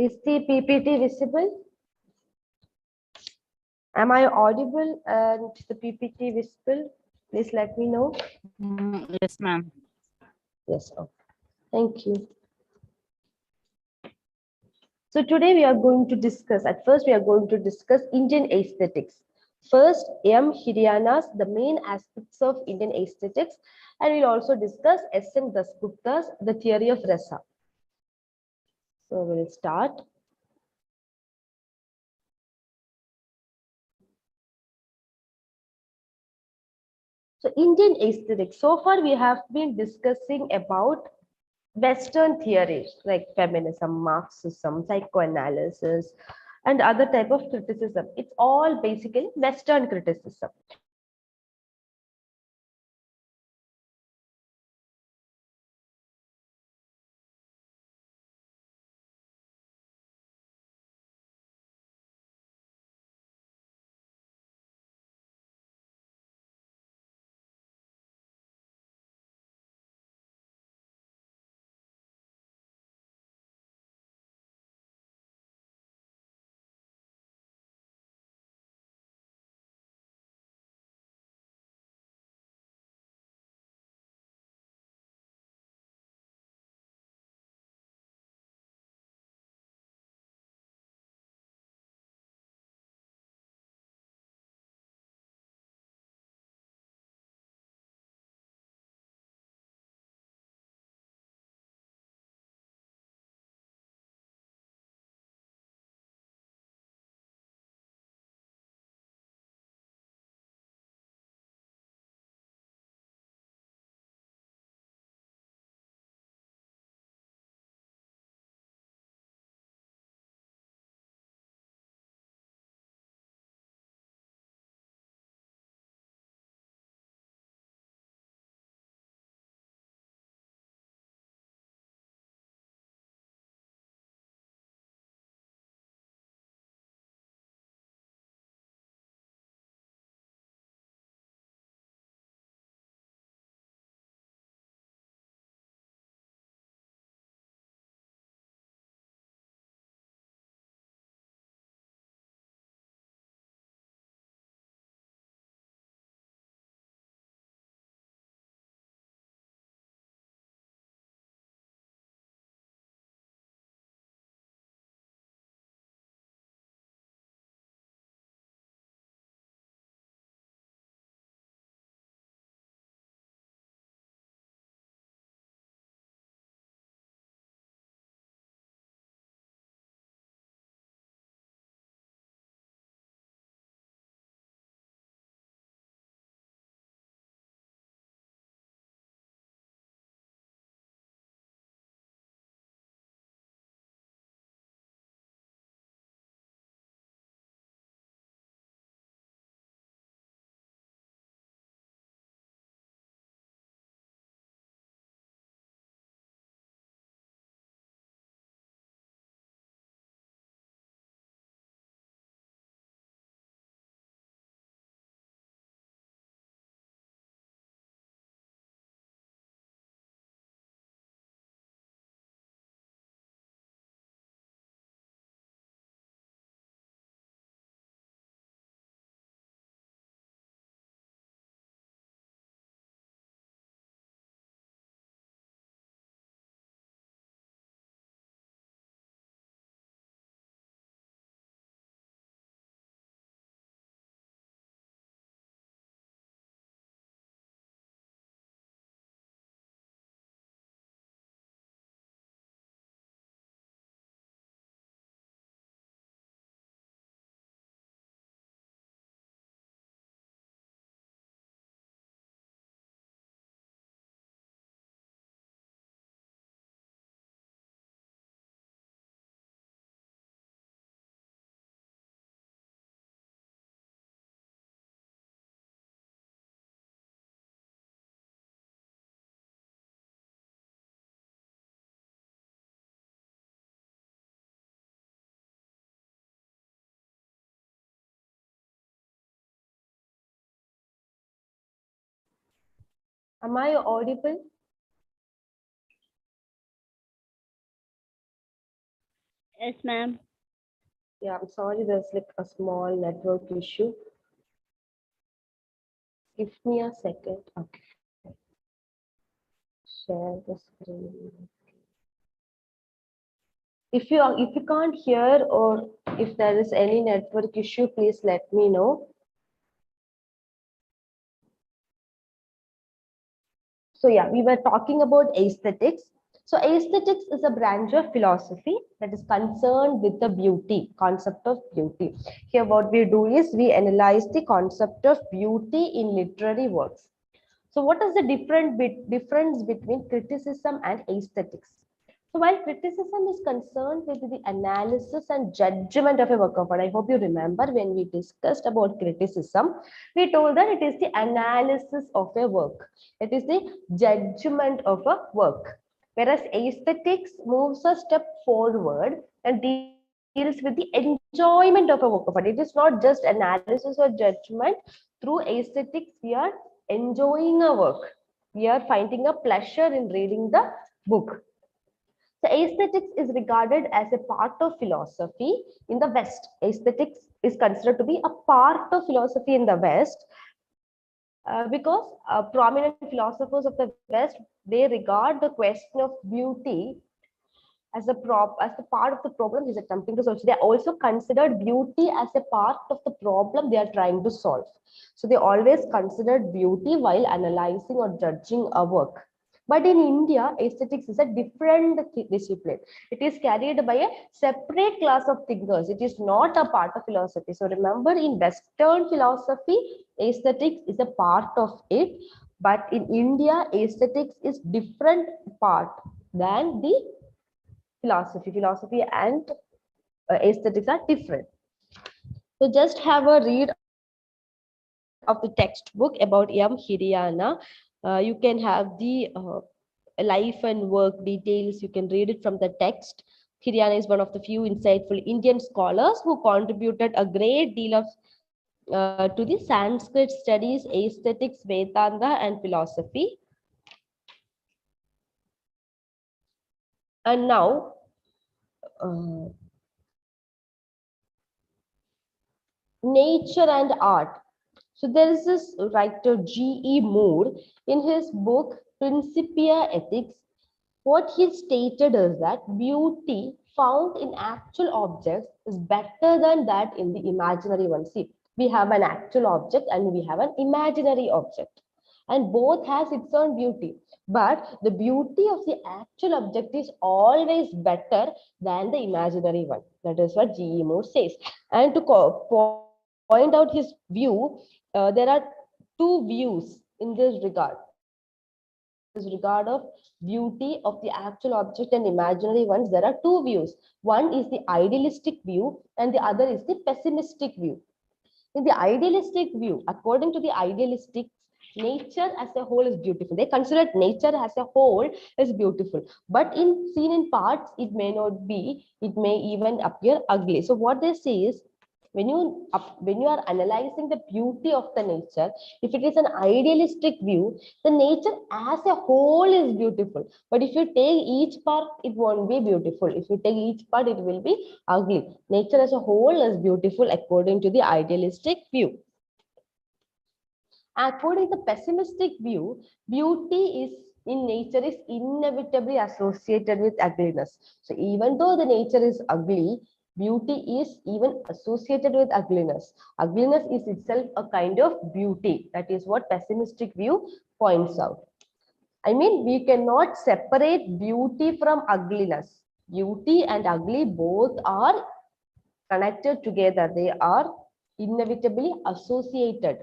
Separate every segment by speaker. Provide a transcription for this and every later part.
Speaker 1: Is the PPT visible? Am I audible and the PPT visible? Please let me know.
Speaker 2: Yes, ma'am.
Speaker 1: Yes, okay. Thank you. So today we are going to discuss, at first we are going to discuss Indian aesthetics. First, M. Hirayana's the main aspects of Indian aesthetics, and we'll also discuss S.N. Dasgupta's the theory of rasa. So we'll start. So Indian aesthetics, so far we have been discussing about Western theories like feminism, Marxism, psychoanalysis, and other type of criticism. It's all basically Western criticism. Am I audible?
Speaker 3: Yes, ma'am.
Speaker 1: Yeah, I'm sorry, there's like a small network issue. Give me a second. Okay, fine. Share the screen. If you can't hear or if there is any network issue, please let me know. So yeah, we were talking about aesthetics. So aesthetics is a branch of philosophy that is concerned with the beauty, concept of beauty. Here what we do is we analyze the concept of beauty in literary works. So what is the difference between criticism and aesthetics? So while criticism is concerned with the analysis and judgment of a work of art, I hope you remember when we discussed about criticism, we told that it is the analysis of a work. It is the judgment of a work. Whereas aesthetics moves a step forward and deals with the enjoyment of a work of art. It is not just analysis or judgment. Through aesthetics, we are enjoying a work. We are finding a pleasure in reading the book. So aesthetics is regarded as a part of philosophy in the West. Aesthetics is considered to be a part of philosophy in the West because prominent philosophers of the West, they regard the question of beauty as the part of the problem he's attempting to solve. So they also considered beauty as a part of the problem they are trying to solve. So they always considered beauty while analyzing or judging a work. But in India, aesthetics is a different discipline. It is carried by a separate class of thinkers. It is not a part of philosophy. So remember, in Western philosophy, aesthetics is a part of it. But in India, aesthetics is different part than the philosophy. Philosophy and aesthetics are different. So just have a read of the textbook about Hiriana. You can have the life and work details. You can read it from the text. Hiriana is one of the few insightful Indian scholars who contributed a great deal of to the Sanskrit studies, aesthetics, Vedanta, and philosophy. And now, uh, nature and art. So there is this writer G.E. Moore in his book Principia Ethics. What he stated is that beauty found in actual objects is better than that in the imaginary one. See, we have an actual object and we have an imaginary object, and both has its own beauty. But the beauty of the actual object is always better than the imaginary one. That is what G.E. Moore says. And to point out his view, there are two views in this regard. In this regard of beauty of the actual object and imaginary ones, there are two views. One is the idealistic view and the other is the pessimistic view. In the idealistic view, according to the idealistics, nature as a whole is beautiful. They consider nature as a whole is beautiful, but in seen in parts, it may not be. It may even appear ugly. So what they say is, when you are analyzing the beauty of the nature, if it is an idealistic view, the nature as a whole is beautiful. But if you take each part, it won't be beautiful. If you take each part, it will be ugly. Nature as a whole is beautiful according to the idealistic view. According to the pessimistic view, beauty is in nature is inevitably associated with ugliness. So even though the nature is ugly, beauty is even associated with ugliness. Ugliness is itself a kind of beauty. That is what pessimistic view points out. I mean, we cannot separate beauty from ugliness. Beauty and ugly both are connected together. They are inevitably associated.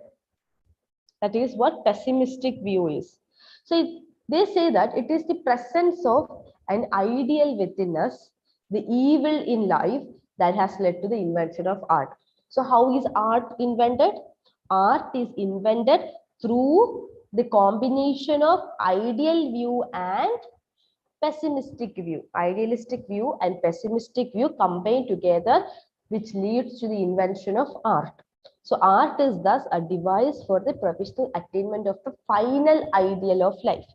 Speaker 1: That is what pessimistic view is. So they say that it is the presence of an ideal within us, the evil in life, that has led to the invention of art. So how is art invented? Art is invented through the combination of ideal view and pessimistic view. Idealistic view and pessimistic view combined together, which leads to the invention of art. So art is thus a device for the professional attainment of the final ideal of life.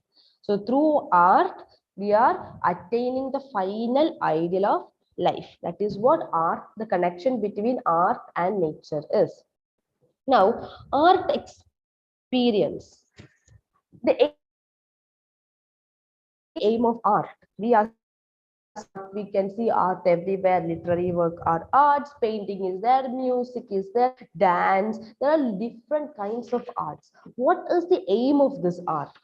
Speaker 1: So through art, we are attaining the final ideal of life. That is what art, the connection between art and nature is. Now, art experience. The aim of art. We are seeing art. We can see art everywhere. Literary work are arts, painting is there, music is there, dance. There are different kinds of arts. What is the aim of this art?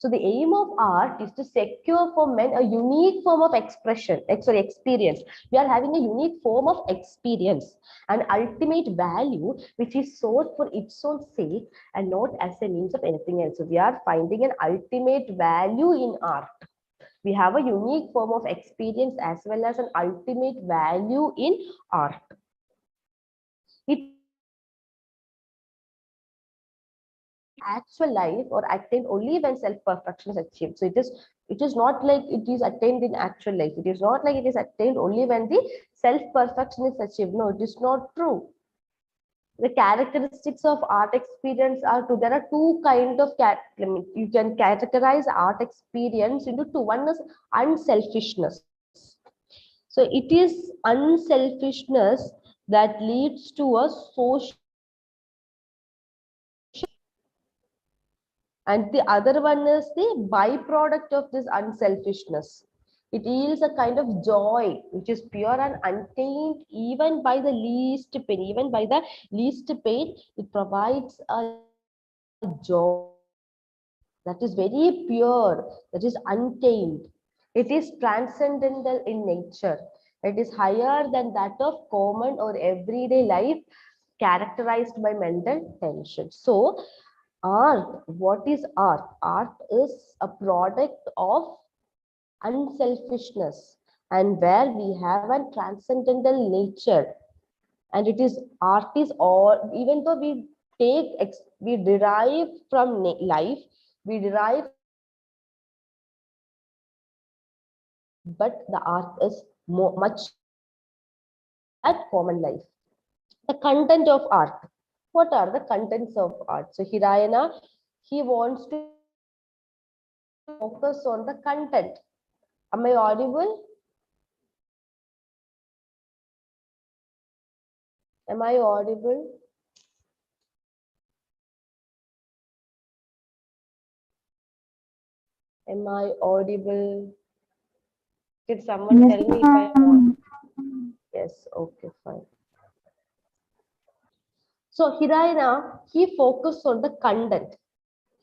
Speaker 1: So the aim of art is to secure for men a unique form of expression, experience. We are having a unique form of experience, an ultimate value which is sought for its own sake and not as a means of anything else. So we are finding an ultimate value in art. We have a unique form of experience as well as an ultimate value in art. It is attained in actual life or attained only when self-perfection is achieved. So it is not like it is attained in actual life. It is not like it is attained only when the self-perfection is achieved. No, it is not true. The characteristics of art experience are two. There are two kind of you can categorize art experience into two. One is unselfishness. So it is unselfishness that leads to a social and the other one is the byproduct of this unselfishness. It yields a kind of joy which is pure and untainted even by the least pain. Even by the least pain, it provides a joy that is very pure, that is untainted. It is transcendental in nature. It is higher than that of common or everyday life characterized by mental tension. So, art, what is art? Art is a product of unselfishness and where we have a transcendental nature. And it is art is all, even though we we derive from life, we derive from common life, but the art is much higher than that common life. The content of art. What are the contents of art? So Hirayana, he wants to focus on the content. Am I audible? Am I audible? Am I audible? Did someone
Speaker 2: Yes,
Speaker 1: tell me if I am audible?
Speaker 2: ma'am.
Speaker 1: Yes, okay, fine. So Hirayana, he focused on the content.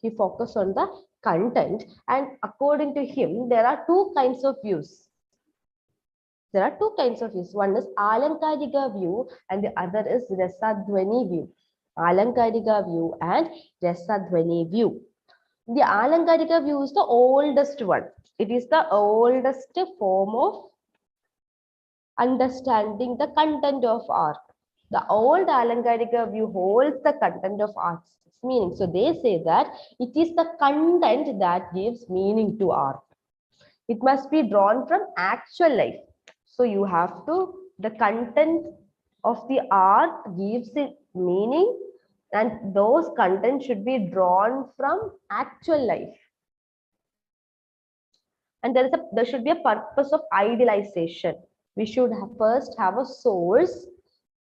Speaker 1: He focused on the content, and according to him, there are two kinds of views. There are two kinds of views. One is Alankarika view, and the other is Rasadvani view. Alankarika view and Rasadvani view. The Alankarika view is the oldest one. It is the oldest form of understanding the content of art. The old Alankarika view holds the content of art's meaning. So they say that it is the content that gives meaning to art. It must be drawn from actual life. So you have to, the content of the art gives it meaning, and those content should be drawn from actual life. And there should be a purpose of idealization. We should first have a source.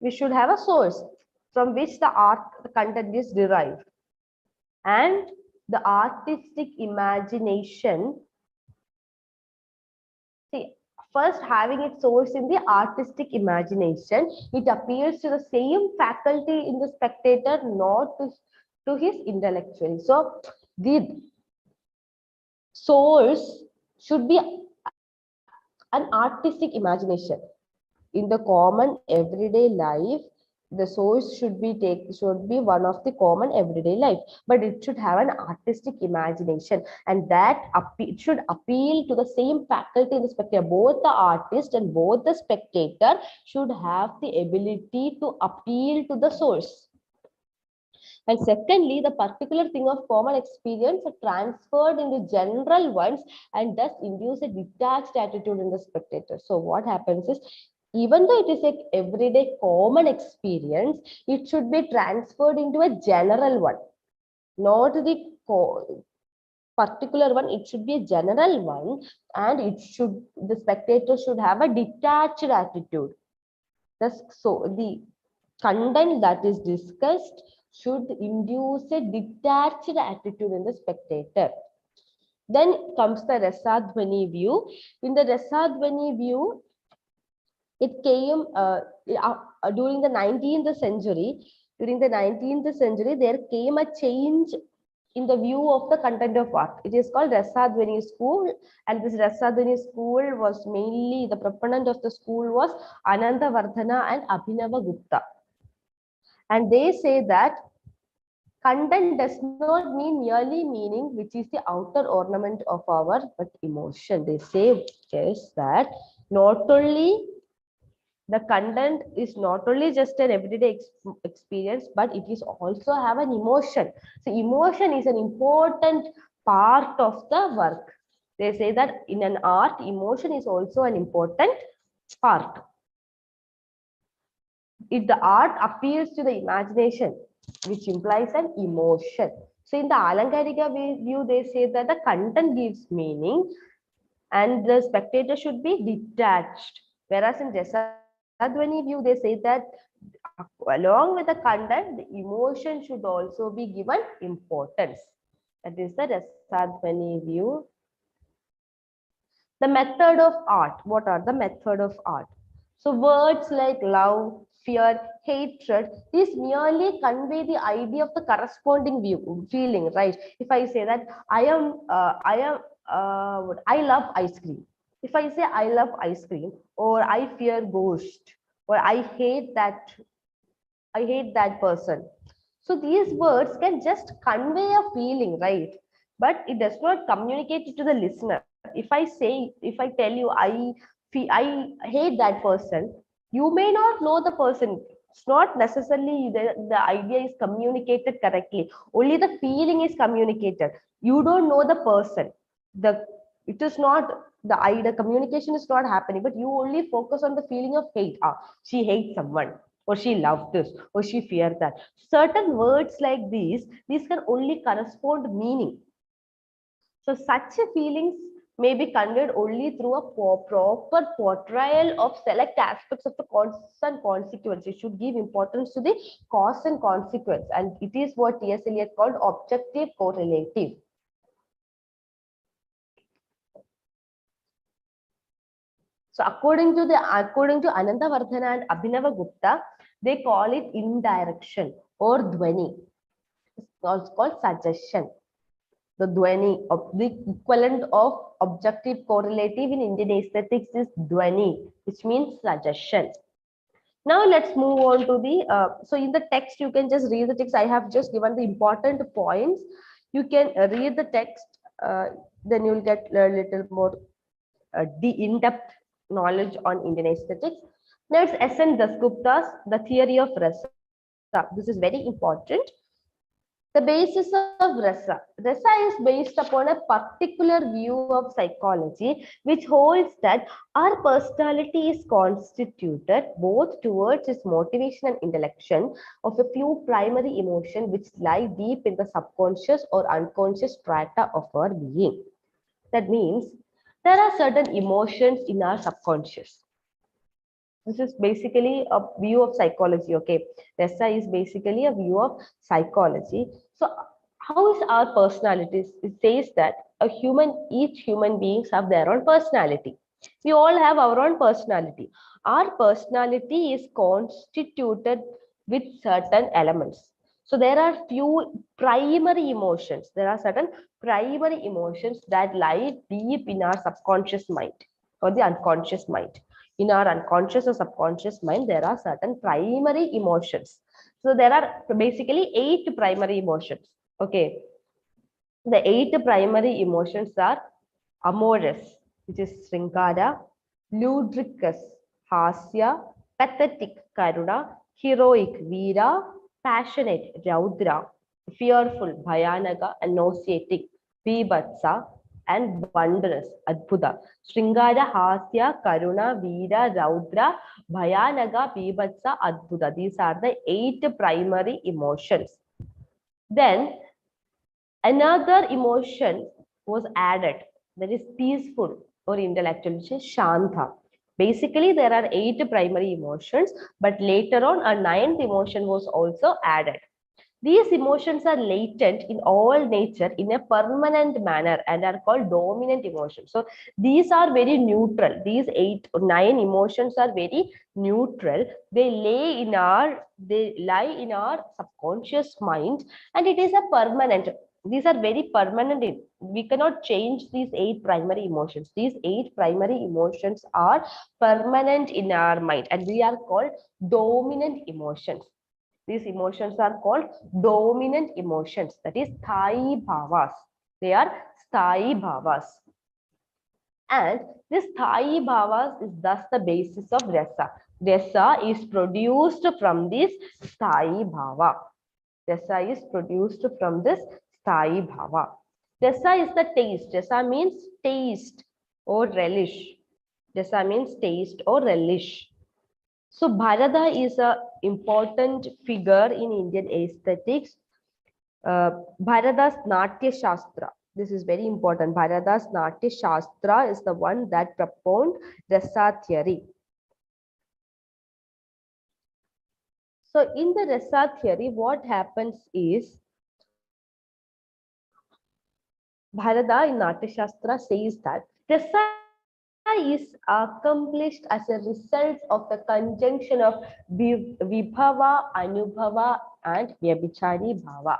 Speaker 1: We should have a source from which the art the content is derived. And the artistic imagination, see, first having its source in the artistic imagination, it appeals to the same faculty in the spectator, not to his intellectual. So the source should be an artistic imagination. In the common everyday life, the source should be one of the common everyday life, but it should have an artistic imagination, and that it should appeal to the same faculty in the spectator. Both the artist and both the spectator should have the ability to appeal to the source. And secondly, the particular thing of common experience are transferred into general ones and thus induce a detached attitude in the spectator. So what happens is, even though it is an everyday common experience, it should be transferred into a general one, not the particular one, it should be a general one, and the spectator should have a detached attitude. So the content that is discussed should induce a detached attitude in the spectator. Then comes the Rasadvani view. In the Rasadvani view, it came during the 19th century. During the 19th century, there came a change in the view of the content of art. It is called Rasadvani school, and this Rasadvani school was mainly, the proponent of the school was Anandavardhana and Abhinava Gupta. And they say that content does not mean merely meaning, which is the outer ornament of our, but emotion. They say yes, that not only the content is not only just an everyday experience, but it is also have an emotion. So emotion is an important part of the work. They say that in an art, emotion is also an important part. If the art appeals to the imagination, which implies an emotion. So in the Alankarika view, they say that the content gives meaning and the spectator should be detached. Whereas in Rasadvani view, they say that along with the content, the emotion should also be given importance. That is the Rasadvani view. The method of art. What are the method of art? So words like love, fear, hatred, these merely convey the idea of the corresponding feeling, right? If I say that I love ice cream. If I say I love ice cream, or I fear ghost, or I hate that person. So these words can just convey a feeling, right? But it does not communicate it to the listener. If I tell you I hate that person, you may not know the person. It's not necessarily the idea is communicated correctly. Only the feeling is communicated. You don't know the person. It is not the idea, communication is not happening, but you only focus on the feeling of hate. She hates someone, or she loved this, or she feared that. Certain words like these can only correspond meaning. So such a feelings may be conveyed only through a proper portrayal of select aspects of the cause and consequence. You should give importance to the cause and consequence, and it is what T.S. Eliot called objective correlative. So according to Anandavardhana and Abhinava Gupta, they call it indirection or dhvani. It's also called suggestion. The dhvani, the equivalent of objective correlative in Indian aesthetics is dhvani, which means suggestion. Now let's move on to the, so in the text, you can just read the text. I have just given the important points. You can read the text, then you'll get a little more in-depth knowledge on Indian aesthetics. Now it's S.N. Dasgupta's The Theory of Rasa. This is very important. The basis of Rasa. Rasa is based upon a particular view of psychology, which holds that our personality is constituted both towards its motivation and intellection of a few primary emotions which lie deep in the subconscious or unconscious strata of our being. That means there are certain emotions in our subconscious. This is basically a view of psychology. Okay, Rasa is basically a view of psychology. So how is our personalities? It says that each human beings have their own personality. We all have our own personality. Our personality is constituted with certain elements. So there are few primary emotions. There are certain primary emotions that lie deep in our subconscious mind or the unconscious mind. In our unconscious or subconscious mind, there are certain primary emotions. So there are basically 8 primary emotions. Okay. The 8 primary emotions are amorous, which is Sringara, ludicrous, hasya, pathetic, karuna, heroic, veera, passionate, raudra, fearful, bhayanaka, and nauseating, vibhatsa, and wondrous, adbhuta. Sringara, hasya, karuna, veera, raudra, bhayanaka, vibhatsa, adbhuta. These are the 8 primary emotions. Then another emotion was added, that is peaceful or intellectual, which is Shanta. Basically, there are 8 primary emotions, but later on a 9th emotion was also added. These emotions are latent in all nature in a permanent manner and are called dominant emotions. So these are very neutral. These 8 or 9 emotions are very neutral. They lie in our subconscious mind, and it is a permanent. These are very permanent. We cannot change these 8 primary emotions. These 8 primary emotions are permanent in our mind, and we are called dominant emotions. These emotions are called dominant emotions, that is Sthayi Bhavas. They are Sthayi Bhavas. And this Sthayi Bhavas is thus the basis of Rasa. Rasa is produced from this Sthayi Bhava. Rasa is produced from this Sthayi Bhava. Rasa is the taste. Rasa means taste or relish. Rasa means taste or relish. So Bharata is an important figure in Indian aesthetics. Bharata's Natya Shastra. This is very important. Bharata's Natya Shastra is the one that propounded Rasa theory. So in the Rasa theory, what happens is Bharata in Natya Shastra says that Rasa is accomplished as a result of the conjunction of Vibhava, Anubhava, and Vyabhichari Bhava.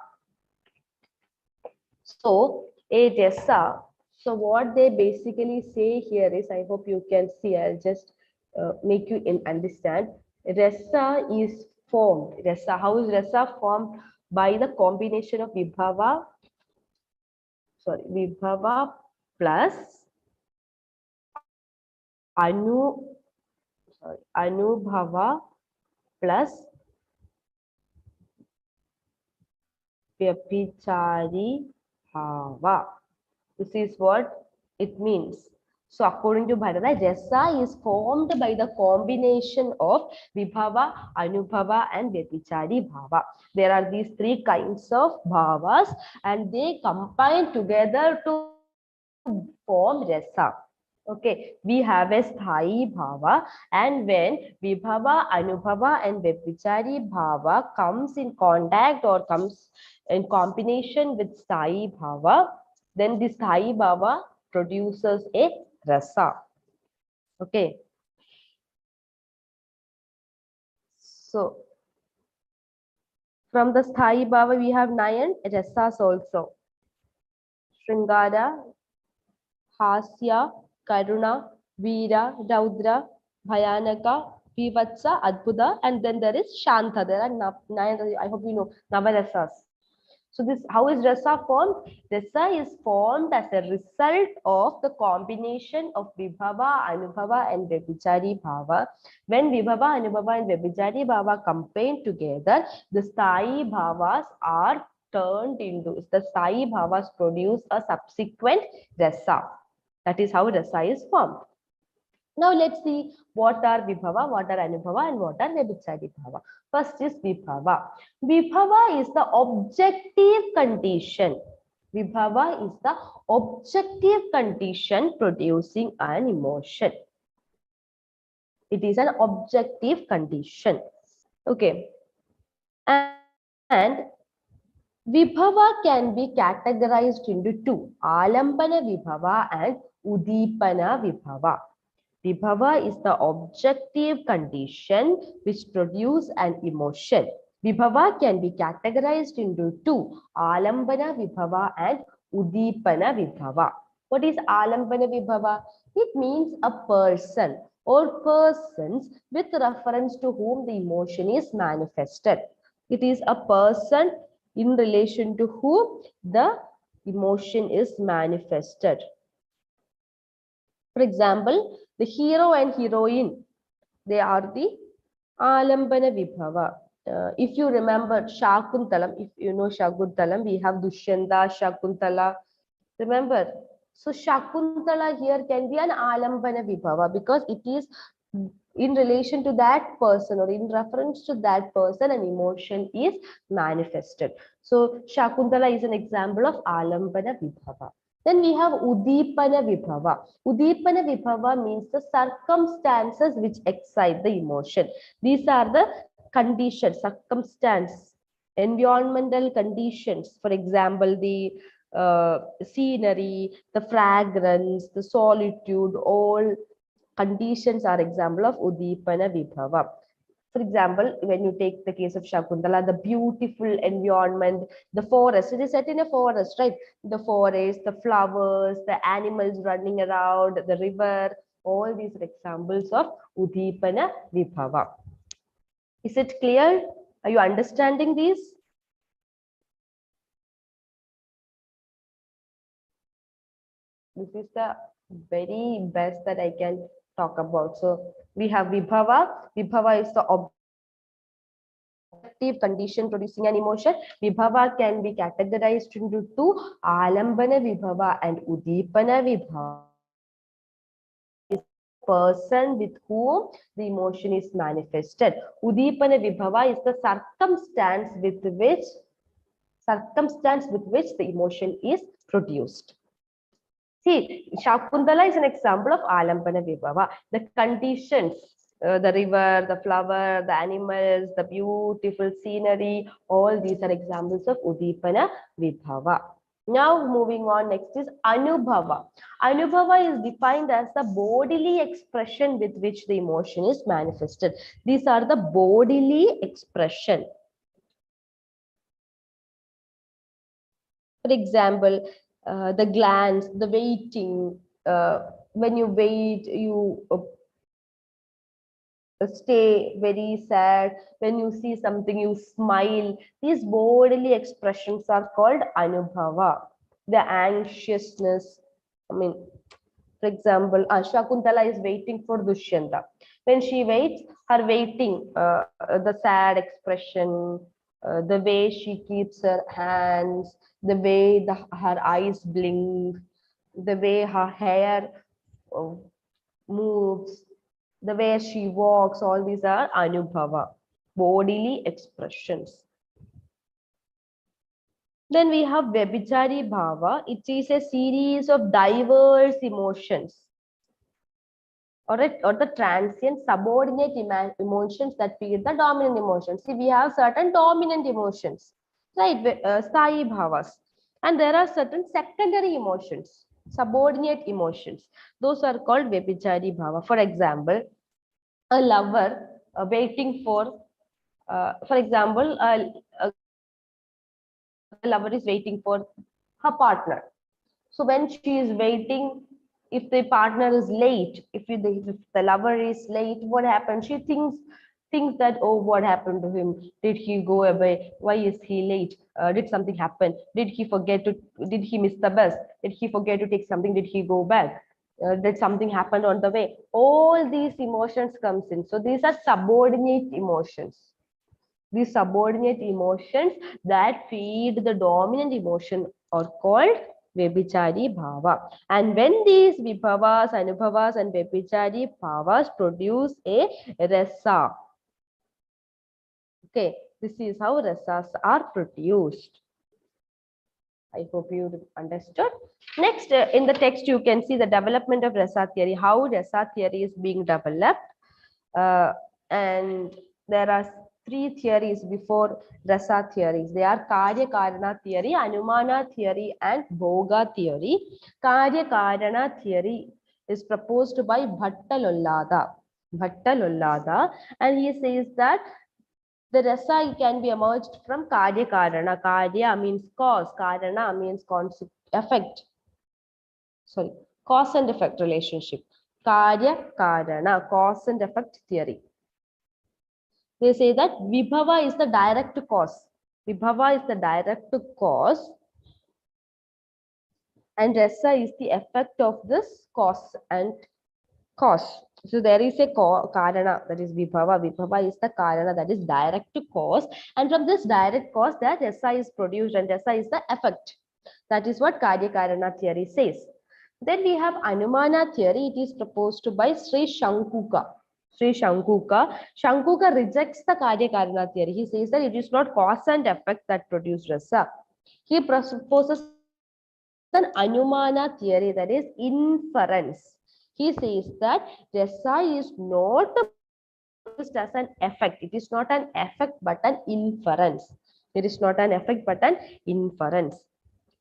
Speaker 1: So a rasa. So what they basically say here is, I hope you can see. I'll just make you understand. Rasa is formed. Rasa. How is rasa formed? By the combination of Vibhava. Sorry, Vibhava plus Anubhava plus Vyabhichari Bhava. This is what it means. So according to Bharata, Rasa is formed by the combination of Vibhava, Anubhava, and Vyabhichari Bhava. There are these 3 kinds of bhavas, and they combine together to form Rasa. Okay, we have a Sthayi Bhava, and when Vibhava, Anubhava, and Vyabhichari Bhava comes in contact or comes in combination with Sthayi Bhava, then this Sthayi Bhava produces a Rasa. Okay. So, from the Sthayi Bhava, we have 9 Rasas also. Shringara, Hasya, Karuna, Veera, Raudra, Bhayanaka, Vivatsa, Adbhuta, and then there is Shanta. There are 9, I hope you know, Navarasas. So this, how is rasa formed? Rasa is formed as a result of the combination of Vibhava, Anubhava, and Vyabhichari Bhava. When Vibhava, Anubhava, and Vyabhichari Bhava combine together, the Sthayi Bhavas are turned into, the Sthayi Bhavas produce a subsequent rasa. That is how rasa is formed. Now let's see what are Vibhava, what are Anubhava, and what are Vyabhichari Bhava. First is Vibhava. Vibhava is the objective condition. Vibhava is the objective condition producing an emotion. It is an objective condition. Okay. And Vibhava can be categorized into 2, Alambana Vibhava and Udipana Vibhava. Vibhava is the objective condition which produces an emotion. Vibhava can be categorized into 2, Alambana Vibhava and Udipana Vibhava. What is Alambana Vibhava? It means a person or persons with reference to whom the emotion is manifested. It is a person in relation to whom the emotion is manifested. For example, the hero and heroine, they are the Alambana Vibhava. If you remember Shakuntalam, if you know Shakuntalam, we have Dushyanta, Shakuntala. Remember? So Shakuntala here can be an Alambana Vibhava because it is in relation to that person or in reference to that person, an emotion is manifested. So Shakuntala is an example of Alambana Vibhava. Then we have Udipana Vibhava. Udipana Vibhava means the circumstances which excite the emotion. These are the conditions, circumstance, environmental conditions. For example, the scenery, the fragrance, the solitude, all conditions are example of Udipana Vibhava. For example, when you take the case of Shakuntala, the beautiful environment, the forest, it is set in a forest, right? The forest, the flowers, the animals running around, the river, all these are examples of Udipana Vibhava. Is it clear? Are you understanding these? This is the very best that I can talk about. So we have Vibhava. Vibhava is the objective condition producing an emotion. Vibhava can be categorized into two, Alambana Vibhava and Udipana Vibhava. Is the person with whom the emotion is manifested. Udipana Vibhava is the circumstance with which the emotion is produced. See, Shakuntala is an example of Alambana Vibhava. The conditions, the river, the flower, the animals, the beautiful scenery, all these are examples of Udipana Vibhava. Now moving on, next is Anubhava. Anubhava is defined as the bodily expression with which the emotion is manifested. These are the bodily expression. For example, the glance, the waiting. When you wait, you stay very sad. When you see something, you smile. These bodily expressions are called Anubhava. The anxiousness. I mean, for example, Shakuntala is waiting for Dushyanta. When she waits, her waiting, the sad expression, the way she keeps her hands, the way her eyes blink, the way her hair uh, moves, the way she walks, all these are Anubhava, bodily expressions. Then we have Vyabhichari Bhava. It is a series of diverse emotions or the transient subordinate emotions that feed the dominant emotions. See, we have certain dominant emotions, right? Sthayi bhavas. And there are certain secondary emotions, subordinate emotions. Those are called Vyabhichari Bhava. For example, a lover waiting for example, a lover is waiting for her partner. So when she is waiting, if the partner is late, if the lover is late, what happens? She thinks that, oh, what happened to him? Did he go away? Why is he late? Did something happen? Did he miss the bus? Did he forget to take something? Did he go back? Did something happen on the way? All these emotions comes in. So these are subordinate emotions. These subordinate emotions that feed the dominant emotion are called Vyabhichari Bhava. And when these Vibhavas, Anubhavas and Vyabhichari Bhavas produce a rasa. Okay, this is how rasas are produced. I hope you understood. Next, in the text, you can see the development of rasa theory, how rasa theory is being developed. And there are three theories before rasa theories. They are Karya Karana theory, Anumana theory, and Bhoga theory. Karya Karana theory is proposed by Bhattalollada, and he says that the rasa can be emerged from Karya Karana. Karya means cause, Karana means effect. Sorry, cause and effect relationship. Karya Karana, cause and effect theory. They say that Vibhava is the direct cause. Vibhava is the direct cause, and rasa is the effect of this cause and cause. So there is a karana, that is Vibhava. Vibhava is the karana, that is direct cause, and from this direct cause that rasa is produced, and rasa is the effect. That is what Karya Karana theory says. Then we have Anumana theory. It is proposed by Sri Shankuka. Shankuka rejects the Karya Karana theory. He says that it is not cause and effect that produce rasa. He proposes An Anumana theory, that is inference. He says that rasa is not produced as an effect. It is not an effect but an inference. It is not an effect but an inference.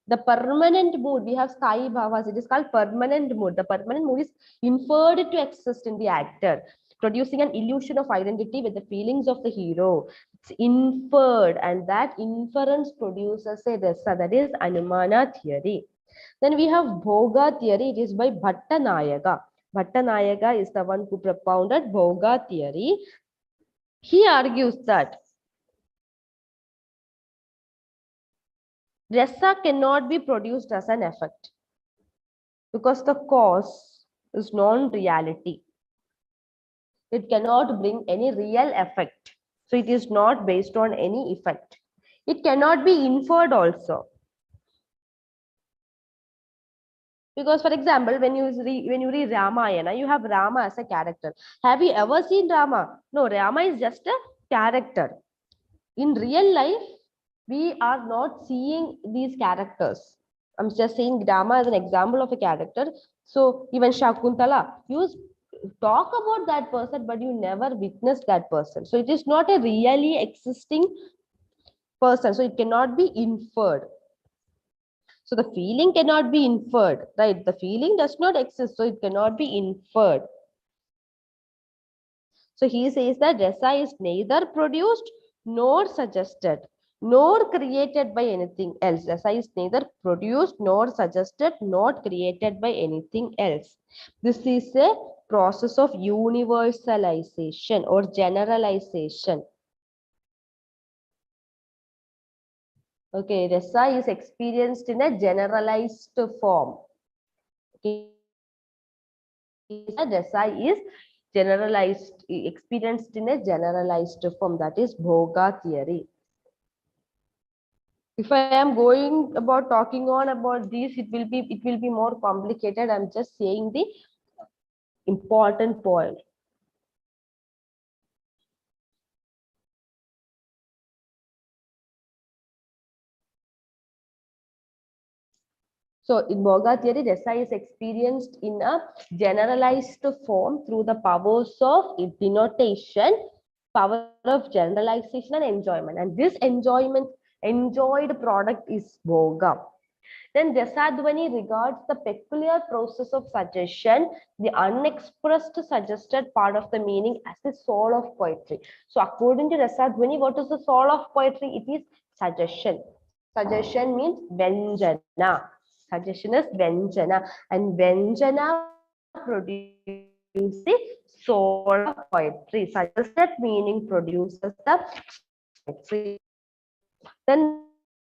Speaker 1: The permanent mood, we have Sthayi Bhavas, it is called permanent mood. The permanent mood is inferred to exist in the actor, producing an illusion of identity with the feelings of the hero. It's inferred, and that inference produces a rasa, that is Anumana theory. Then we have Bhoga theory, it is by Bhattanayaka. Bhattanayaka is the one who propounded Bhoga theory. He argues that rasa cannot be produced as an effect because the cause is non-reality. It cannot bring any real effect. So it is not based on any effect. It cannot be inferred also. Because, for example, when you read Ramayana, you have Rama as a character. Have you ever seen Rama? No, Rama is just a character. In real life, we are not seeing these characters. I'm just saying Rama as an example of a character. So even Shakuntala, you talk about that person, but you never witness that person. So it is not a really existing person. So it cannot be inferred. So the feeling cannot be inferred, right? The feeling does not exist, so it cannot be inferred. So he says that rasa is neither produced nor suggested nor created by anything else. Rasa is neither produced nor suggested nor created by anything else. This is a process of universalization or generalization. Okay, rasa is experienced in a generalized form. Okay, rasa is generalized, experienced in a generalized form, that is Bhoga theory. If I am going about talking on about these, it will be more complicated. I'm just saying the important point. So in Bhoga theory, rasa is experienced in a generalized form through the powers of denotation, power of generalization and enjoyment. And this enjoyed product is Bhoga. Then Rasadvani regards the peculiar process of suggestion, the unexpressed suggested part of the meaning, as the soul of poetry. So according to Rasadvani, what is the soul of poetry? It is suggestion. Suggestion means Vyanjana. Suggestion is Vyanjana. And Vyanjana produces the soul of poetry. Suggested meaning produces the soul of poetry. Then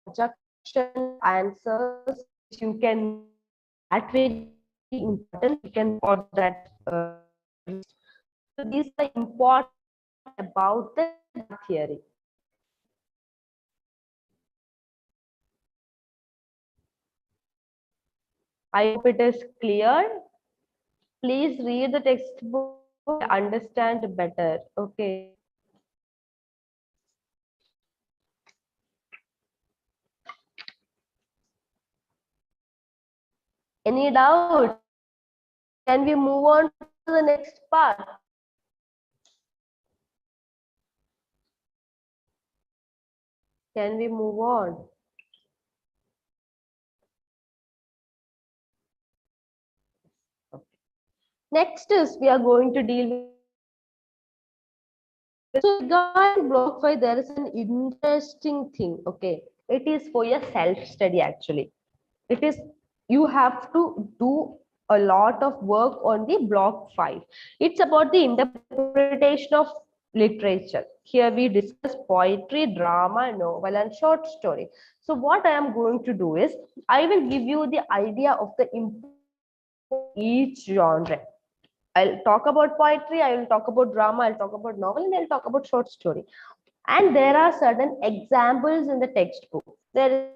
Speaker 1: conjunction answers which you can that very important. You can for that. So these are important about the theory. I hope it is clear. Please read the textbook, understand better. Okay. Any doubt? Can we move on to the next part? Can we move on? Okay. Next is we are going to deal with. So regarding block 5, there is an interesting thing. Okay, it is for your self-study actually. It is, you have to do a lot of work on the block 5. It's about the interpretation of literature. Here we discuss poetry, drama, novel, and short story. So what I am going to do is, I will give you the idea of the each genre. I'll talk about poetry, I will talk about drama, I'll talk about novel, and I'll talk about short story. And there are certain examples in the textbook. There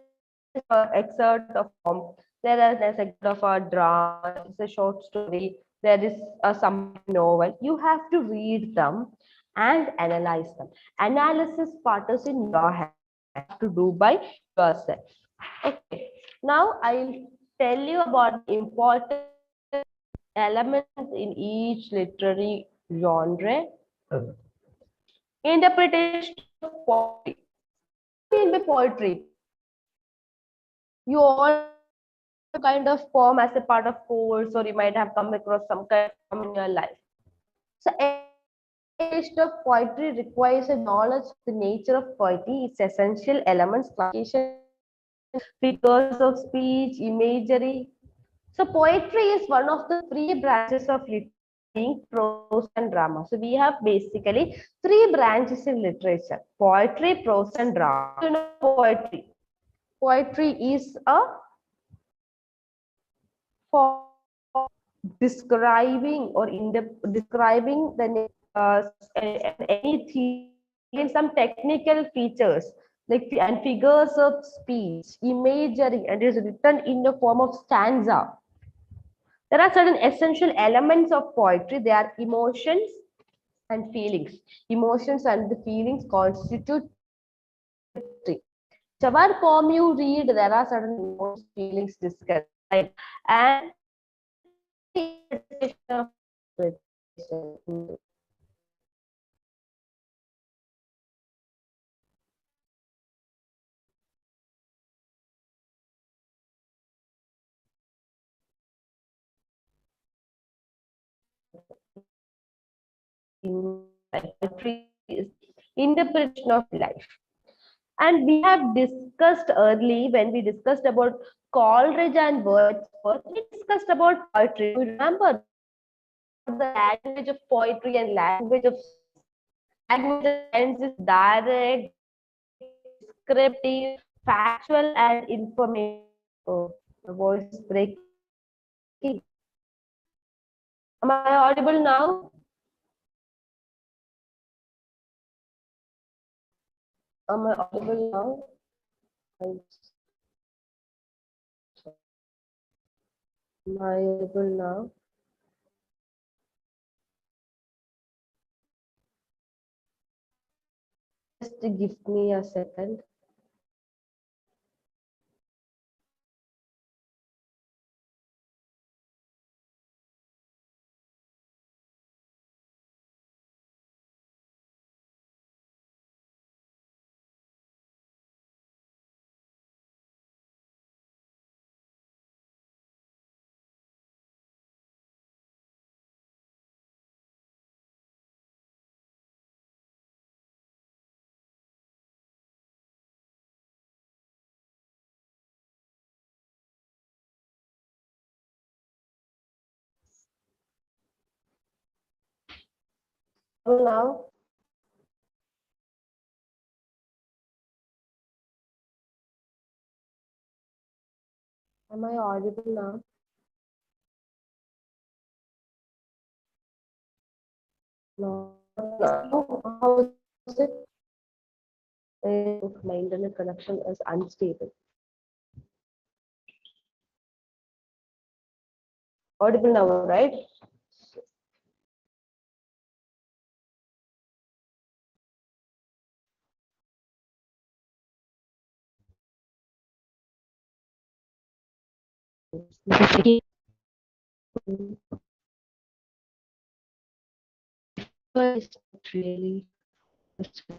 Speaker 1: is an excerpt of poem, there is an excerpt of a drama, there is a short story, there is a some novel. You have to read them and analyze them. Analysis part is in your hand. You have to do by yourself. Okay. Now I'll tell you about the important elements in each literary genre. Interpretation of poetry. What do you mean by poetry? You all kind of poem as a part of course, or you might have come across some kind of poem in your life. So interpretation of poetry requires a knowledge of the nature of poetry, its essential elements, classification, figures of speech, imagery. So poetry is one of the three branches of literature, being prose and drama. So we have basically three branches in literature: poetry, prose, and drama. You know poetry. Poetry is a form describing or describing the anything in some technical features like and figures of speech, imagery, and is written in the form of stanza. There are certain essential elements of poetry. They are emotions and feelings. Emotions and the feelings constitute poetry. Whichever poem you read, there are certain emotions, feelings discussed, right? And interpretation of literature. Poetry is interpretation of life. And we have discussed early when we discussed about Coleridge and Wordsworth, we discussed about poetry. You remember the language of poetry and language of science. Language of science is direct, descriptive, factual, and informative. Oh, the voice is breaking. Am I audible now? Am I audible now? Am I audible now? Just give me a second. Now, am I audible now? No. How is it? My internet connection is unstable. Audible now, right? It's not really.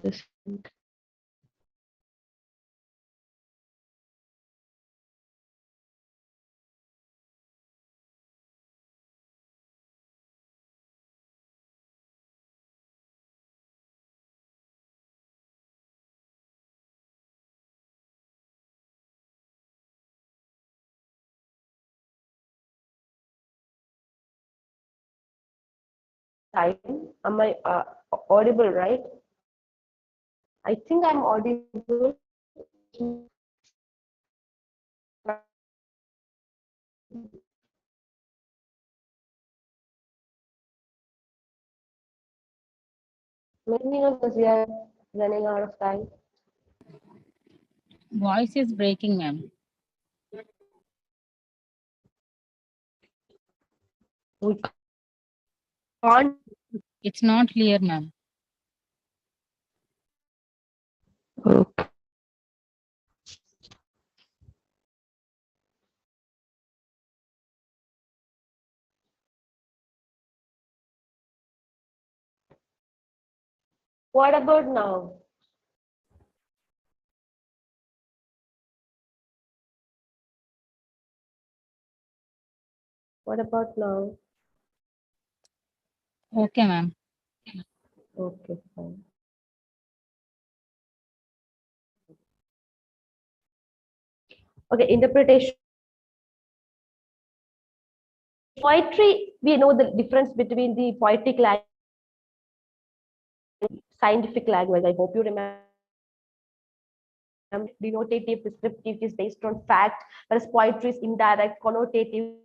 Speaker 1: This thing. Time. Am I audible, right? I think I'm audible. Maybe because we are running out of time.
Speaker 2: Voice is breaking, ma'am.
Speaker 1: We can't.
Speaker 2: It's not clear, ma'am.
Speaker 1: Okay. What about now? What about now?
Speaker 2: Okay, ma'am.
Speaker 1: Okay, fine. Okay, interpretation. Poetry, we know the difference between the poetic language and scientific language. I hope you remember. Denotative, descriptive is based on fact, whereas poetry is indirect, connotative,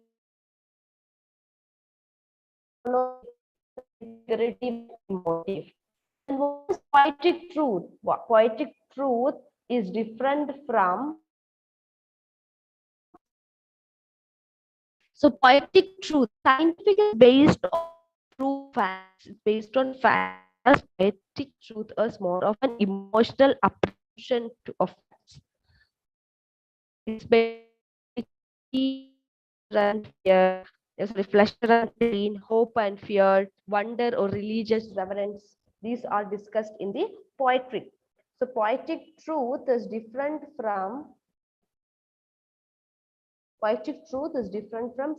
Speaker 1: figurative, emotive. And what is poetic truth? Poetic truth is different from. So poetic truth, scientific is based on true facts, it's based on facts. As poetic truth is more of an emotional apprehension of facts. It's based on fear, sorry, pleasure and pain, hope and fear, wonder or religious reverence. These are discussed in the poetry. So poetic truth is different from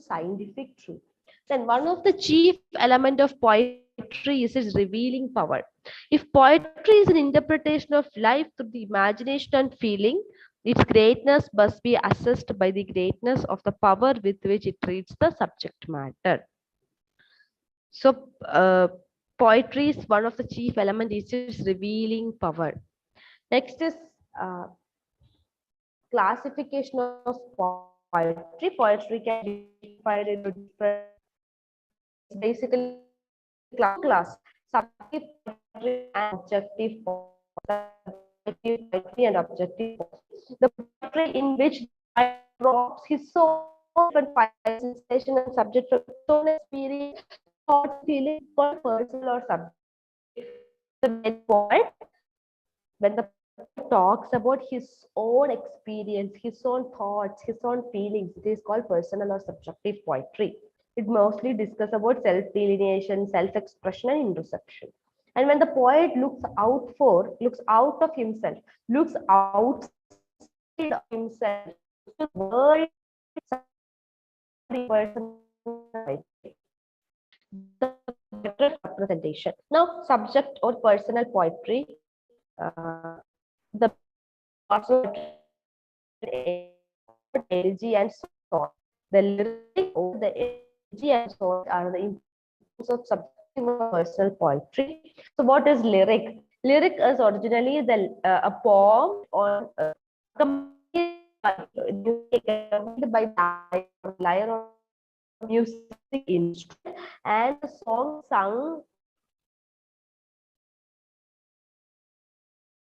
Speaker 1: scientific truth. Then one of the chief element of poetry is its revealing power. If poetry is an interpretation of life through the imagination and feeling, its greatness must be assessed by the greatness of the power with which it treats the subject matter. So poetry is one of the chief elements, is its revealing power. Next is uh, classification of poetry. Poetry can be divided into different. It's basically class subjective poetry and objective poetry and objective poetry. The poetry in which the poet drops his soul and fire sensation and subject from his own experience, thought, feeling, called personal or subjective. The poet, when the poet talks about his own experience, his own thoughts, his own feelings, it is called personal or subjective poetry. It mostly discusses about self-delineation, self-expression, and introspection. And when the poet looks out of himself, looks outside of himself to the world, personal poetry. The better representation. Now, subject or personal poetry. The also energy and soul. The lyric or the energy and soul are the importance of subjective or personal poetry. So, what is lyric? Lyric is originally a poem or accompanied by lyre or music instrument, and the song sung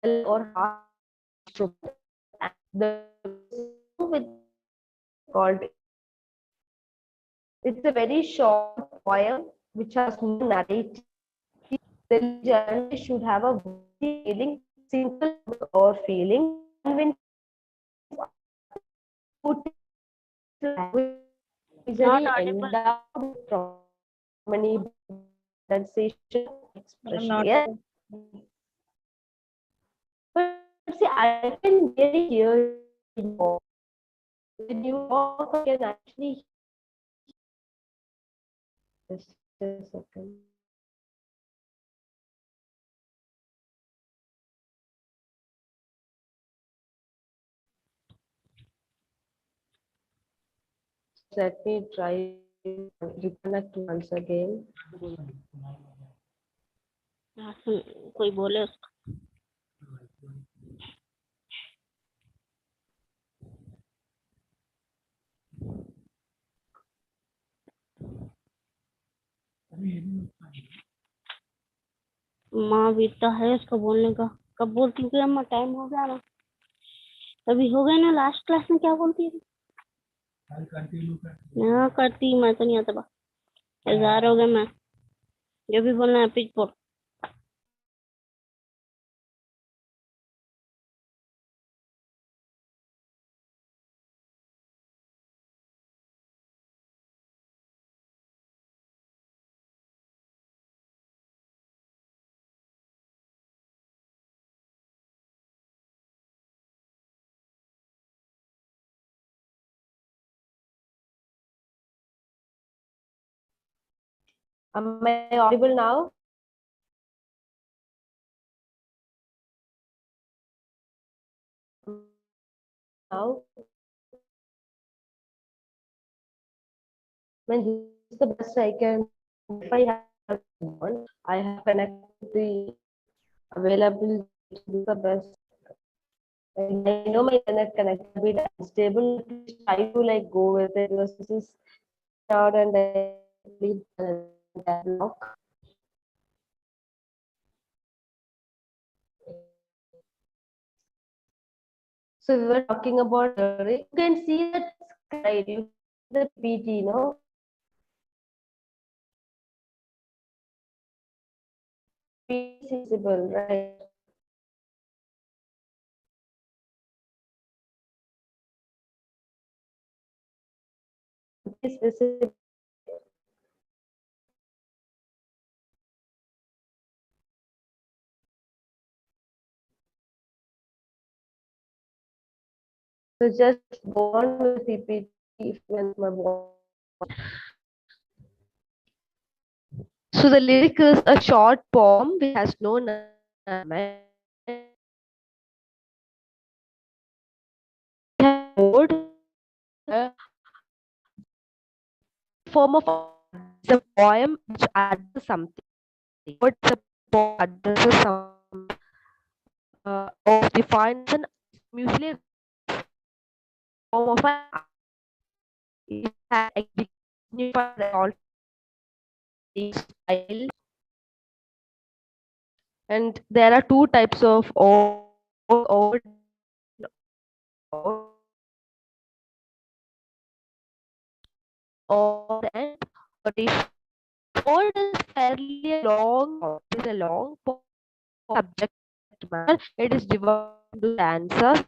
Speaker 1: or harp instrument. And the song with called, it's a very short poem which has no narrative. The journey should have a feeling, simple or feeling, convincing language,
Speaker 3: Not
Speaker 1: easily
Speaker 3: audible.
Speaker 1: endowed with many sensation
Speaker 3: I'm
Speaker 1: expression.
Speaker 3: not
Speaker 1: Yes,
Speaker 3: audible.
Speaker 1: but see, I can really hear you. When you talk, I can actually. Just a second. Let me try reconnect once again.
Speaker 3: हाँ, कोई बोले उसको। माँ बीता है उसका बोलने का। कब बोलती हूँ कि अम्मा टाइम हो गया ना, अभी हो गया ना। लास्ट क्लास में क्या बोलती है? हाँ करती, मैं तो नहीं आता बा। 1000 हो गए। मैं जो भी बोलना है पिच बोल।
Speaker 1: Am I audible now? Now, I mean, this is the best I can. If I have one, I have connected the available. This is the best. And I know my internet connection a bit unstable. Please try to like go with it because this is out and then leave that block. So we were talking about you can see that slide, you the PT, no? It's visible, right? It's visible. So just go on with PPT if when my voice. So the lyric is a short poem which has no mode, a form of the poem which addresses something. What's the poem addresses some of defines an usually form of an it has a dignified and style, and there are two types of ode and audition. Ode is fairly a long, it is a long subject matter. It is divided into stanzas.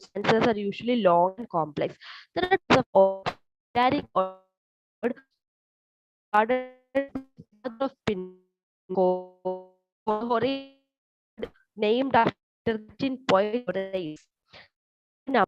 Speaker 1: Stanzas are usually long and complex. There are types of lyric ode regarded as the father of named after the Latin poet Horace. Now,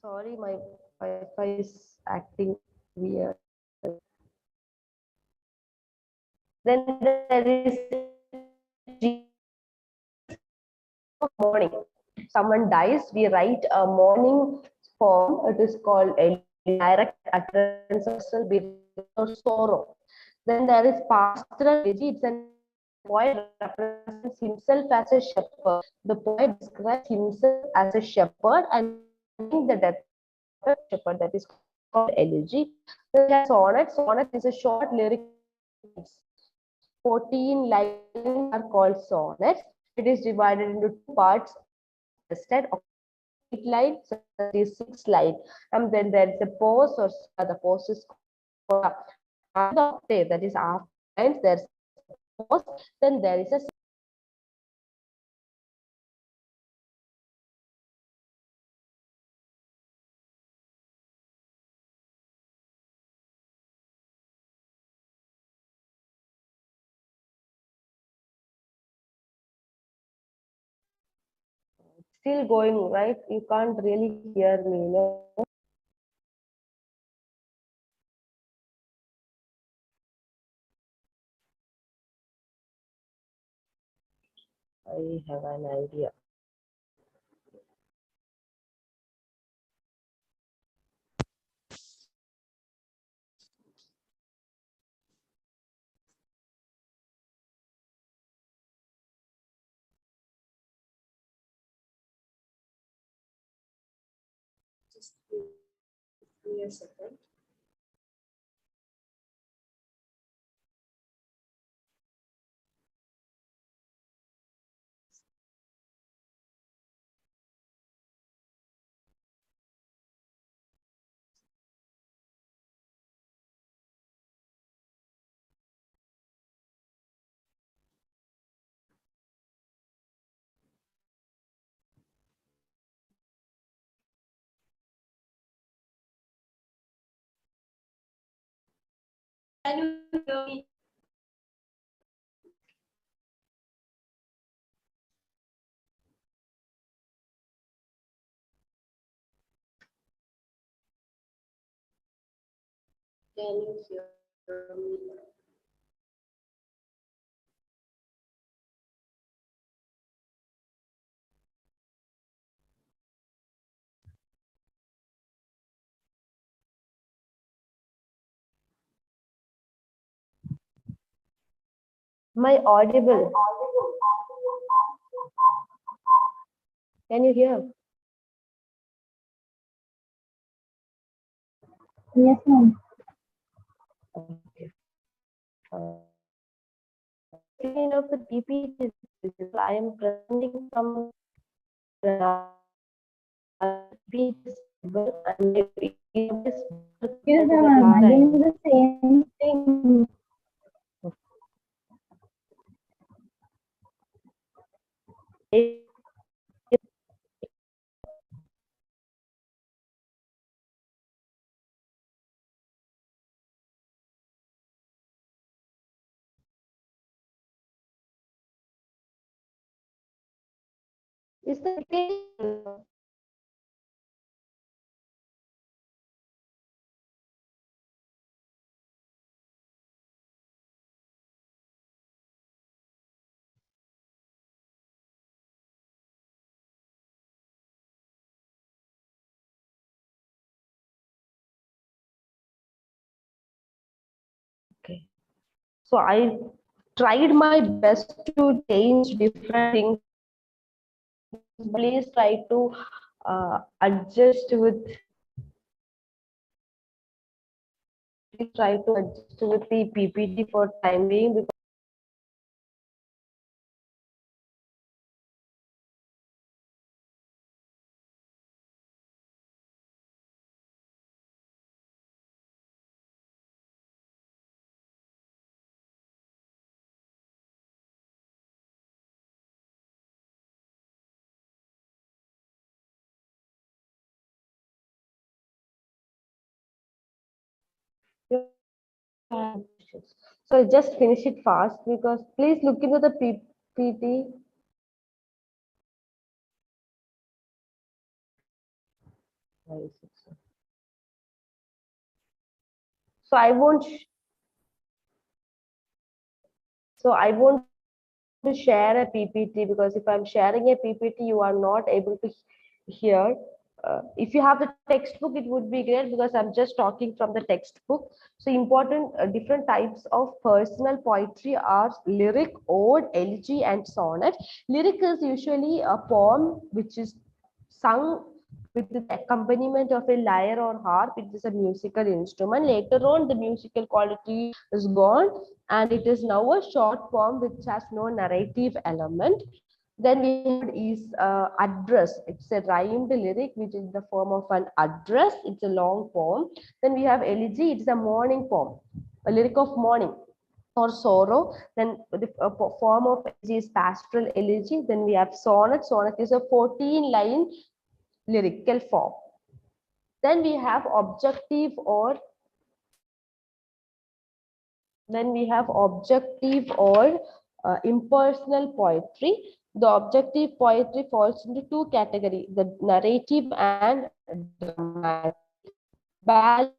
Speaker 1: sorry, my Wi-Fi is acting weird. Then there is mourning. Someone dies, we write a mourning form. It is called a direct utterance of sorrow. Then there is pastoral elegy. It's a poet represents himself as a shepherd. The poet describes himself as a shepherd and the death of a shepherd. That is called elegy. Then there are sonnet. Sonnet is a short lyric. 14 lines are called sonnets. It is divided into two parts. Instead of 8 lines, so that is 6 lines. And then there is a pause, or the pause is called the octave. That is after lines. There's a pause. Then there is a still going, right? You can't really hear me, no? I have an idea. Just give me a second. Am I audible? Can you hear?
Speaker 3: Yes, ma'am.
Speaker 1: Okay. Screen of the PPT is visible. I am presenting from PPT is visible and it is
Speaker 3: Yes,
Speaker 1: that is
Speaker 3: ma'am. I'm
Speaker 1: a
Speaker 3: doing the same thing.
Speaker 1: is the okay. So I tried my best to change different things. Please try to adjust with. Please try to adjust with the PPT for time being because so I just finish it fast because please look into the PPT. Why is it so? So I won't. So I won't to share a PPT because if I'm sharing a PPT, you are not able to hear. If you have the textbook, it would be great because I'm just talking from the textbook. So important different types of personal poetry are lyric, ode, elegy, and sonnet. Lyric is usually a poem which is sung with the accompaniment of a lyre or harp. It is a musical instrument. Later on, the musical quality is gone and it is now a short poem which has no narrative element. Then we have is address. It's a rhymed lyric which is the form of an address. It's a long poem. Then we have elegy. It's a morning poem, a lyric of morning or sorrow. Then the form of elegy is pastoral elegy. Then we have sonnet. Sonnet is a 14-line lyrical form. Then we have objective or impersonal poetry. The objective poetry falls into two categories: the narrative and dramatic. Ballad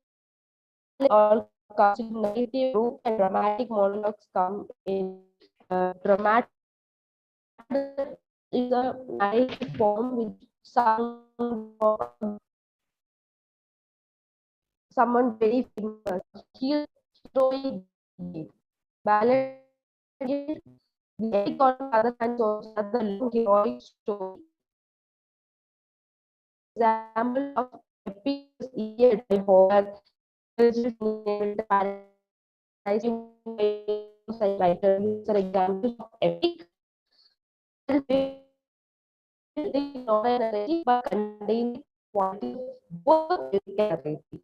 Speaker 1: all comes in narrative group, and dramatic monologues come in dramatic. Is a narrative poem which sung someone very famous. He heroic deed. Ballad is the epic on the other hand shows that the long heroic story. Example of epic is Iliad by Homer, Virgil named the Paradise writer. These are examples of epic. It is not a narrative but contains quality of both epic and narrative.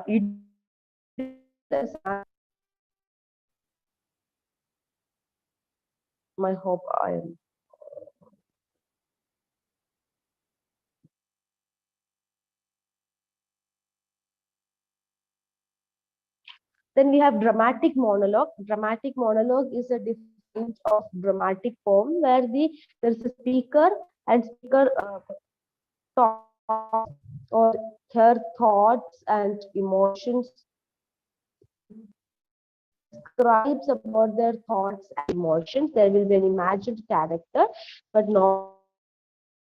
Speaker 1: Idealism as my hope I am. Then we have dramatic monologue. Dramatic monologue is a different kind of dramatic form where there's a speaker and speaker talks or her thoughts and emotions, describes about their thoughts and emotions. There will be an imagined character, but not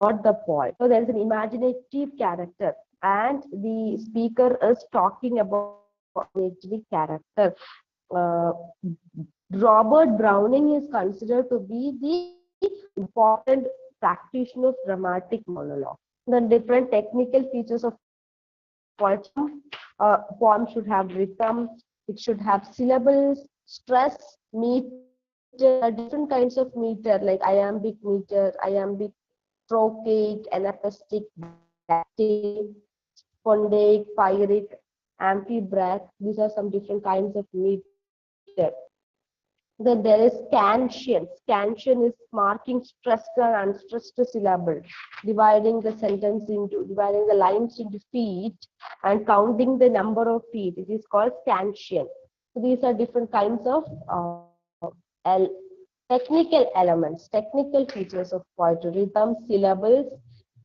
Speaker 1: the poet. So there is an imaginative character, and the speaker is talking about the imaginative character. Uh, Robert Browning is considered to be the important practitioner of dramatic monologue. The different technical features of poetry. Poem should have rhythm, it should have syllables, stress, meter. There are different kinds of meter like iambic meter, iambic trochaic, anapaestic, dactyl, spondaic, pyric, amphibreath. These are some different kinds of meter. Then there is scansion. Scansion is marking stressed and unstressed syllable, dividing the lines into feet and counting the number of feet. It is called scansion. So these are different kinds of technical elements, technical features of poetry: rhythm, syllables,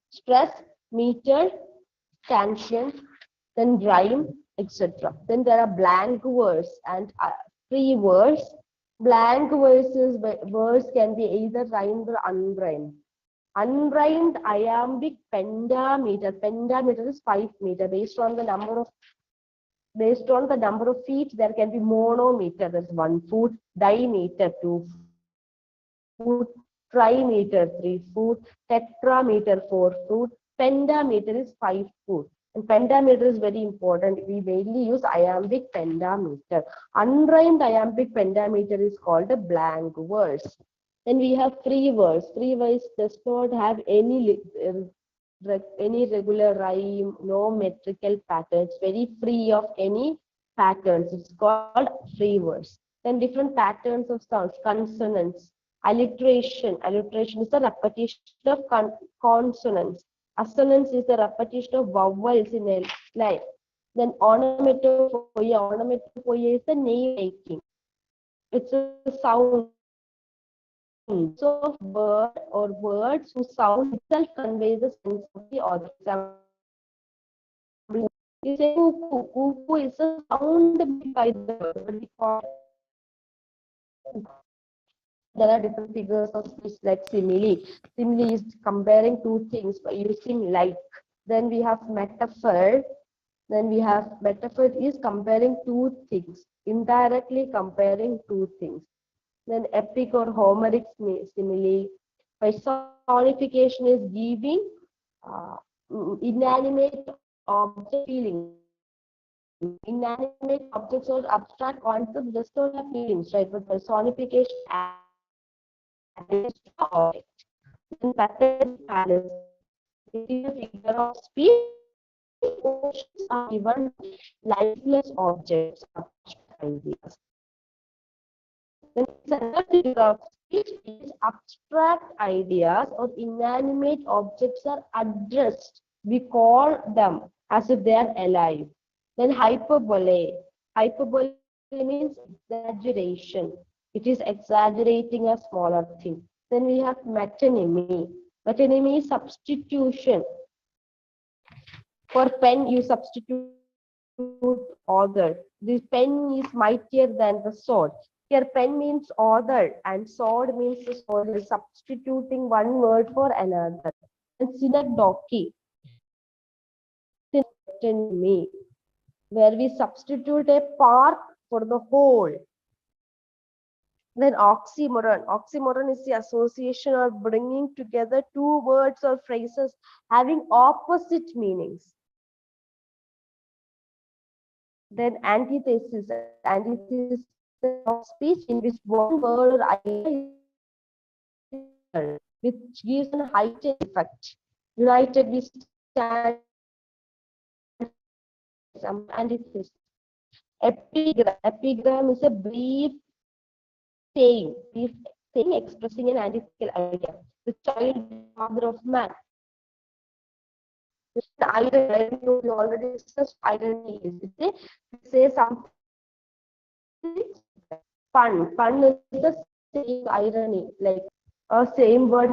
Speaker 1: stress, meter, scansion, then rhyme, etc. Then there are blank verse and free verse. Blank verses verse can be either rhymed or unrhymed. Unrhymed iambic pentameter. Pentameter is 5 meter. Based on the number of feet, there can be monometer, that's 1 foot, dimeter, 2 foot, trimeter, 3 foot, tetrameter, 4 foot, pentameter is 5 foot. And pentameter is very important. We mainly use iambic pentameter. Unrhymed iambic pentameter is called a blank verse. Then we have free verse. Free verse does not have any regular rhyme, no metrical patterns, very free of any patterns. It's called free verse. Then different patterns of sounds, consonants, alliteration. Alliteration is the repetition of consonants. Assonance is the repetition of vowels in a line. Then onomatopoeia. Onomatopoeia is the name making. It's a sound. Use of word or words whose sound itself conveys the sense of the author. Example, cuckoo. You say cuckoo. Cuckoo is a sound made by the bird, but we call it cuckoo. There are different figures of speech like simile. Simile is comparing two things by using like. Then we have metaphor. Metaphor is comparing two things, indirectly comparing two things. Then epic or Homeric simile. Personification is giving uh, inanimate object feelings. Inanimate objects or abstract concepts just don't have feelings, right? But personification adds feelings to the object. Then pathetic fallacy. It is a figure of speech in which emotions are given to lifeless objects, abstract ideas. Then there is another figure of speech in which abstract ideas or inanimate objects are addressed. We call them as if they are alive. Then hyperbole. Hyperbole means exaggeration. It is exaggerating a smaller thing. Then we have metonymy. Metonymy is substitution. For pen, you substitute author. This pen is mightier than the sword. Here, pen means author and sword means the sword. You are substituting one word for another. Then synecdoche. Synecdoche is metonymy, where we substitute a part for the whole. Then oxymoron. Oxymoron is the association or bringing together two words or phrases having opposite meanings. Then antithesis. Antithesis is a form of speech in which one word or idea is opposite to another, which gives an heightened effect. United we stand, fallen we fall. example, antithesis. Epigram is a brief saying expressing an antithetical idea. The child is the father of man. Irony, we already discussed irony is we say something fun. Fun is the saying irony, like a same word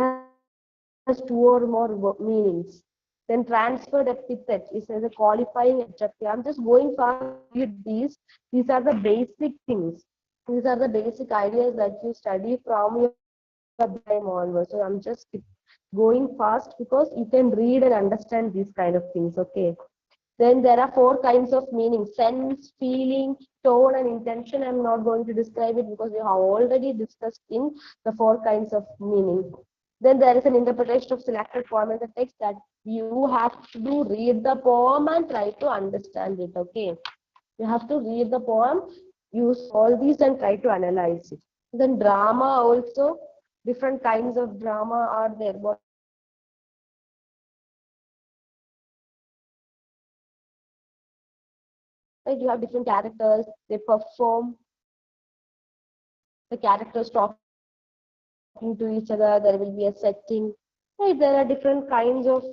Speaker 1: has two or more meanings. Then transferred epithet is as a qualifying adjective. I'm just going fast to read these. These are the basic things. These are the basic ideas that you study from your time onwards. So I'm just going fast because you can read and understand these kind of things. Okay. Then there are four kinds of meaning: sense, feeling, tone, and intention. I'm not going to describe it because we have already discussed in the four kinds of meaning. Then there is an interpretation of selected poem in the text that you have to read the poem and try to understand it. Okay. You have to read the poem, use all these and try to analyze it. Then drama also, different kinds of drama are there. What are the different kinds of drama? Drama is nothing but right, you have different characters, they perform, the characters talking to each other, there will be a setting, right? There are different kinds of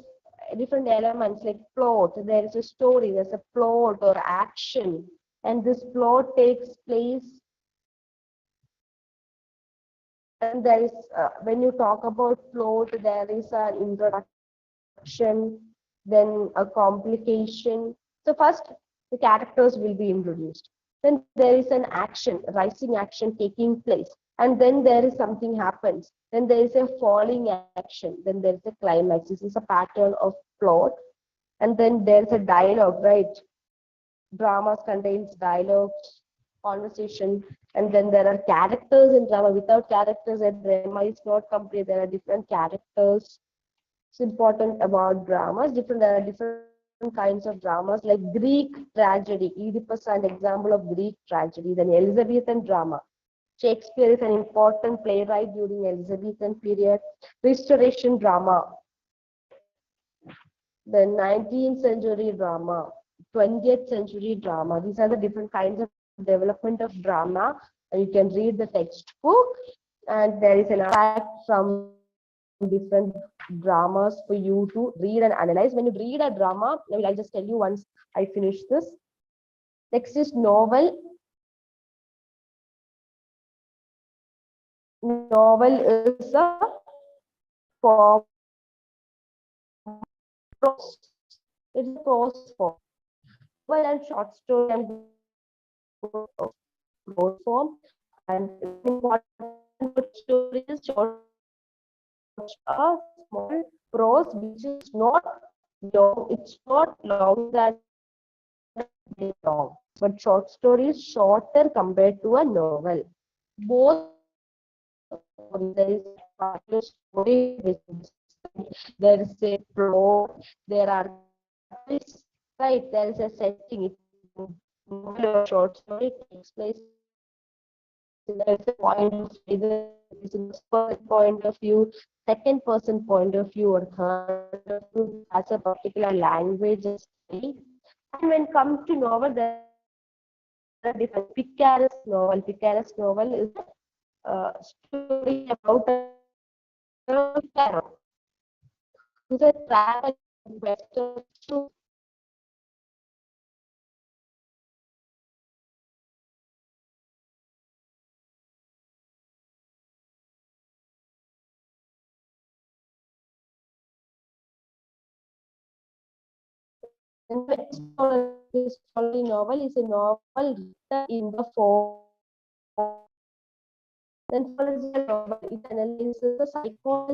Speaker 1: different elements like plot. There is a story, there's a plot or action, and this plot takes place. Then there is when you talk about plot, there is an introduction, then a complication. So first the characters will be introduced, then there is an action, rising action taking place, and then there is something happens, then there is a falling action, then there is a climax. This is a pattern of plot. And then there is a dialogue, right? Dramas contains dialogues, conversation, and then there are characters in drama. Without characters, a drama is not complete. There are different characters. It's important about dramas. There are different kinds of dramas like Greek tragedy. Oedipus is an example of Greek tragedy. Then Elizabethan drama. Shakespeare is an important playwright during Elizabethan period. Restoration drama. The 19th century drama, 20th century drama. These are the different kinds of development of drama. And you can read the textbook, and there is an abstract from different dramas for you to read and analyze. When you read a drama, I'll just tell you once I finish this. Next is novel. Novel is a form of prose. It's a prose form. Novel and short story, I'm going to prose form. And one important word story is short story is a small prose which is not long. It's not longer than a very long. But short story is shorter compared to a novel. Both stories, there is a particular story which is there is a plot, there are twists, right? There is a setting. It novel or short story takes place in a point of either it is in the first point of view, second person point of view, or third point of view. This has a particular language and style. And when it comes to novel, there are different picaresque novel. Picaresque novel is a story about a picaro who's a traveler in quest of truth. And the history novel is a novel written in the form of fiction. Then psychological novel, it analyzes the psychology